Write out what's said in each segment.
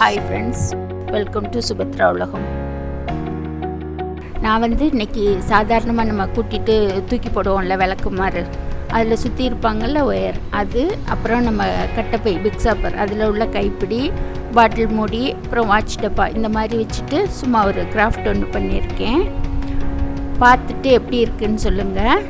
Hi friends, welcome to Subhadra உலகம். நான் இன்றைக்கி சாதாரணமாக நம்ம கூட்டிகிட்டு தூக்கி போடுவோம்ல விளக்குமாறு, அதில் சுற்றி இருப்பாங்கள்ல ஒயர், அது அப்புறம் நம்ம கட்டைப்பை பிக் சாப்பர், அதில் உள்ள கைப்பிடி, பாட்டில் மூடி, அப்புறம் வாட்ச் டப்பா, இந்த மாதிரி வச்சுட்டு சும்மா ஒரு கிராஃப்ட் ஒன்று பண்ணியிருக்கேன். பார்த்துட்டு எப்படி இருக்குன்னு சொல்லுங்கள்.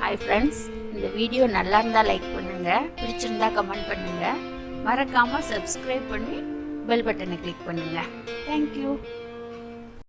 ஹாய் ஃப்ரெண்ட்ஸ், இந்த வீடியோ நல்லா இருந்தால் லைக் பண்ணுங்கள், பிடிச்சிருந்தா கமெண்ட் பண்ணுங்கள், மறக்காமல் சப்ஸ்கிரைப் பண்ணி பெல் பட்டனை கிளிக் பண்ணுங்கள். தேங்க்யூ.